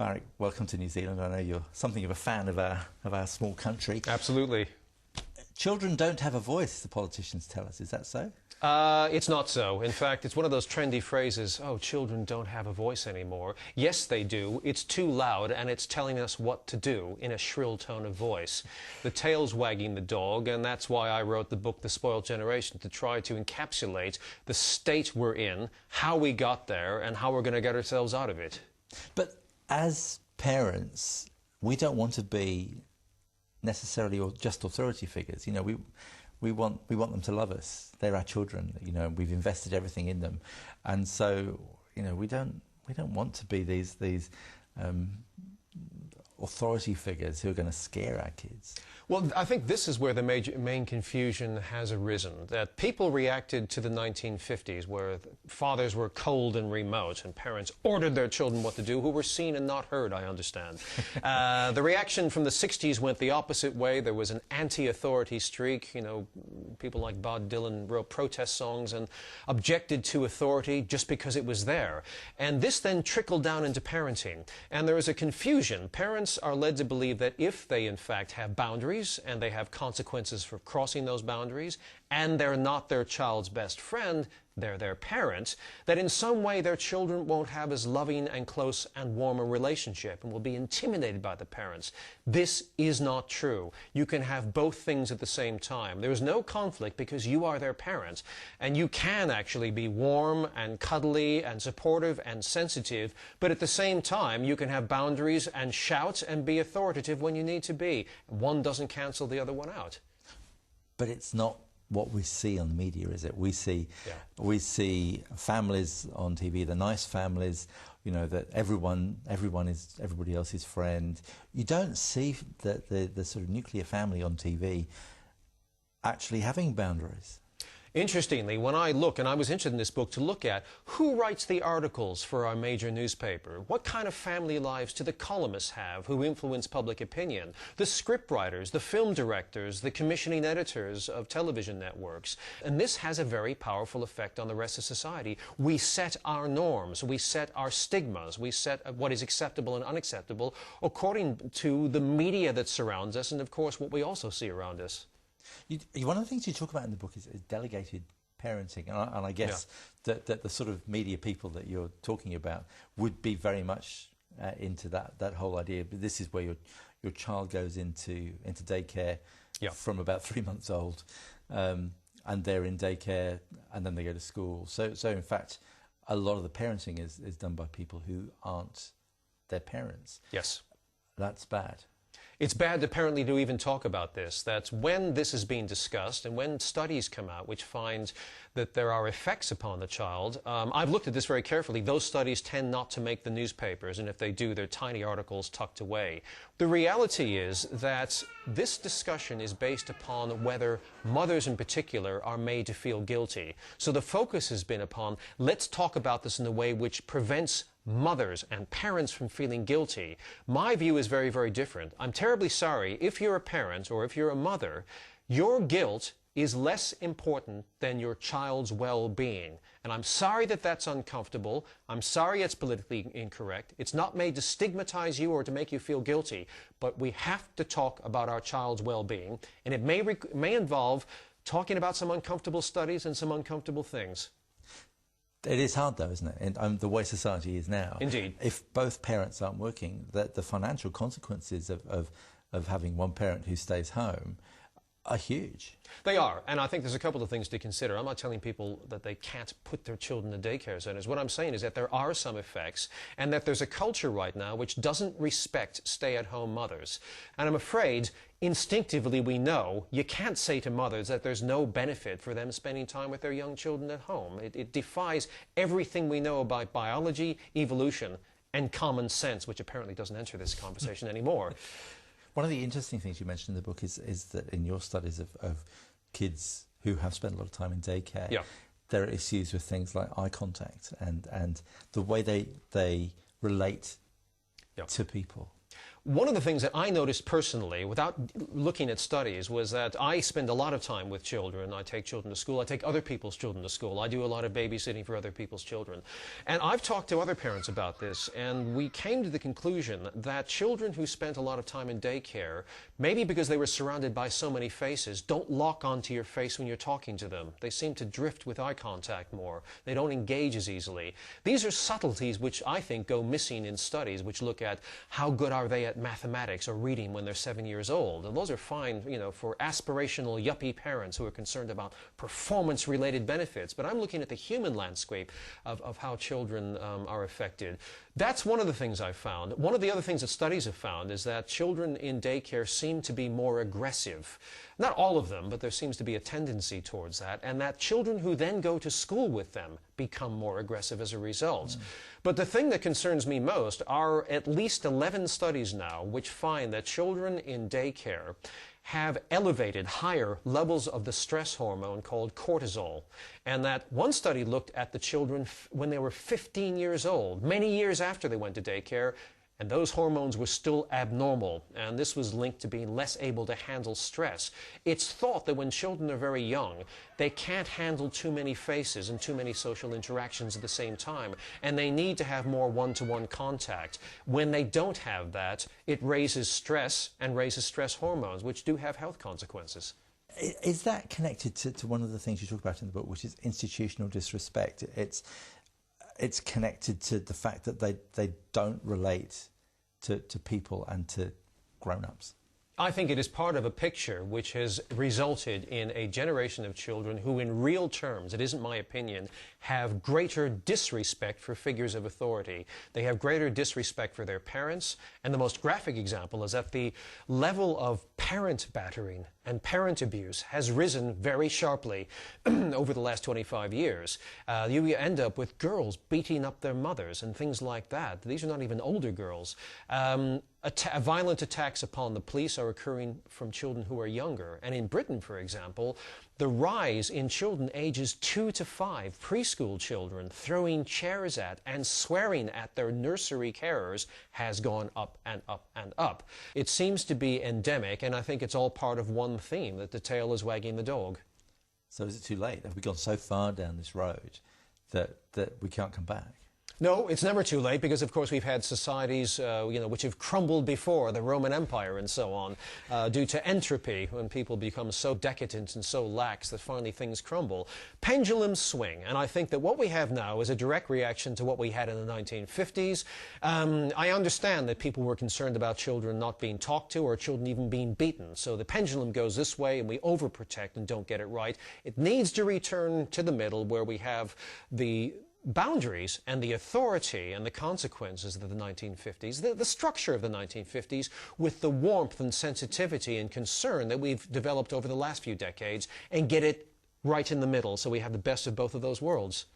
Aric, welcome to New Zealand. I know you're something of a fan of our small country. Absolutely. Children don't have a voice, the politicians tell us. Is that so? It's not so. In fact, it's one of those trendy phrases, oh, children don't have a voice anymore. Yes, they do. It's too loud, and it's telling us what to do in a shrill tone of voice. The tail's wagging the dog, and that's why I wrote the book, The Spoilt Generation, to try to encapsulate the state we're in, how we got there, and how we're going to get ourselves out of it. But as parents, we don't want to be necessarily just authority figures. You know, we want them to love us. They're our children. You know, we've invested everything in them, and so you know we don't want to be these authority figures who are going to scare our kids. Well, I think this is where the main confusion has arisen, that people reacted to the 1950s where fathers were cold and remote and parents ordered their children what to do, who were seen and not heard, I understand. The reaction from the 60s went the opposite way. There was an anti-authority streak. You know, people like Bob Dylan wrote protest songs and objected to authority just because it was there. And this then trickled down into parenting. And there is a confusion. Parents are led to believe that if they in fact have boundaries and they have consequences for crossing those boundaries and they're not their child's best friend, they're their parent, that in some way their children won't have as loving and close and warm a relationship and will be intimidated by the parents. This is not true. You can have both things at the same time. There is no conflict because you are their parent, and you can actually be warm and cuddly and supportive and sensitive, but at the same time you can have boundaries and shout and be authoritative when you need to be. One doesn't cancel the other one out. But it's not what we see on the media, is it? We see families on TV, the nice families, you know, that everyone is everybody else's friend. You don't see the sort of nuclear family on TV actually having boundaries. Interestingly, when I look, and I was interested in this book to look at, who writes the articles for our major newspaper? What kind of family lives do the columnists have who influence public opinion? The scriptwriters, the film directors, the commissioning editors of television networks. And this has a very powerful effect on the rest of society. We set our norms, we set our stigmas, we set what is acceptable and unacceptable according to the media that surrounds us and, of course, what we also see around us. One of the things you talk about in the book is delegated parenting, and I guess that the sort of media people that you're talking about would be very much into that whole idea. But this is where your child goes into daycare from about 3 months old, and they're in daycare, and then they go to school. So in fact, a lot of the parenting is done by people who aren't their parents. Yes, that's bad. It's bad apparently to even talk about this, that when this is being discussed and when studies come out which find that there are effects upon the child, I've looked at this very carefully, those studies tend not to make the newspapers, and if they do, they're tiny articles tucked away. The reality is that this discussion is based upon whether mothers in particular are made to feel guilty. So the focus has been upon, let's talk about this in a way which prevents mothers and parents from feeling guilty. My view is very, very different. I'm terribly sorry. If you're a parent or if you're a mother, your guilt is less important than your child's well-being. And I'm sorry that that's uncomfortable. I'm sorry it's politically incorrect. It's not made to stigmatize you or to make you feel guilty, but we have to talk about our child's well-being, and it may involve talking about some uncomfortable studies and some uncomfortable things. It is hard, though, isn't it? And the way society is now. Indeed. If both parents aren't working, the financial consequences of having one parent who stays home are huge. They are, and I think there's a couple of things to consider. I'm not telling people that they can't put their children in daycare centers. What I'm saying is that there are some effects, and that there's a culture right now which doesn't respect stay-at-home mothers. And I'm afraid, instinctively we know, you can't say to mothers that there's no benefit for them spending time with their young children at home. It defies everything we know about biology, evolution, and common sense, which apparently doesn't enter this conversation anymore. One of the interesting things you mentioned in the book is that in your studies of kids who have spent a lot of time in daycare, there are issues with things like eye contact and the way they relate to people. One of the things that I noticed personally, without looking at studies, was that I spend a lot of time with children. I take children to school. I take other people's children to school. I do a lot of babysitting for other people's children. And I've talked to other parents about this, and we came to the conclusion that children who spent a lot of time in daycare, maybe because they were surrounded by so many faces, don't lock onto your face when you're talking to them. They seem to drift with eye contact more. They don't engage as easily. These are subtleties which I think go missing in studies, which look at how good are they at mathematics or reading when they're 7 years old. And those are fine, you know, for aspirational yuppie parents who are concerned about performance-related benefits. But I'm looking at the human landscape of how children are affected. That's one of the things I've found. One of the other things that studies have found is that children in daycare seem to be more aggressive. Not all of them, but there seems to be a tendency towards that. And that children who then go to school with them become more aggressive as a result. But the thing that concerns me most are at least 11 studies now which find that children in daycare have elevated higher levels of the stress hormone called cortisol. And that one study looked at the children when they were 15 years old, many years after they went to daycare, and those hormones were still abnormal, and this was linked to being less able to handle stress. It's thought that when children are very young, they can't handle too many faces and too many social interactions at the same time, and they need to have more one-to-one contact. When they don't have that, it raises stress and raises stress hormones, which do have health consequences. Is that connected to one of the things you talk about in the book, which is institutional disrespect? It's connected to the fact that they don't relate to people and to grown-ups. I think it is part of a picture which has resulted in a generation of children who, in real terms, it isn't my opinion, have greater disrespect for figures of authority. They have greater disrespect for their parents, and the most graphic example is that the level of parent battering and parent abuse has risen very sharply over the last 25 years. You end up with girls beating up their mothers and things like that. These are not even older girls. Violent attacks upon the police are occurring from children who are younger. And in Britain, for example, the rise in children ages 2 to 5, preschool children, throwing chairs at and swearing at their nursery carers has gone up and up and up. It seems to be endemic, and I think it's all part of one theme, that the tail is wagging the dog. So is it too late? Have we gone so far down this road that we can't come back? No, it's never too late, because of course we've had societies which have crumbled before, the Roman Empire and so on, due to entropy, when people become so decadent and so lax that finally things crumble. Pendulums swing, and I think that what we have now is a direct reaction to what we had in the 1950s. I understand that people were concerned about children not being talked to or children even being beaten, so the pendulum goes this way and we overprotect and don't get it right. It needs to return to the middle, where we have the boundaries and the authority and the consequences of the 1950s, the structure of the 1950s, with the warmth and sensitivity and concern that we've developed over the last few decades, and get it right in the middle so we have the best of both of those worlds.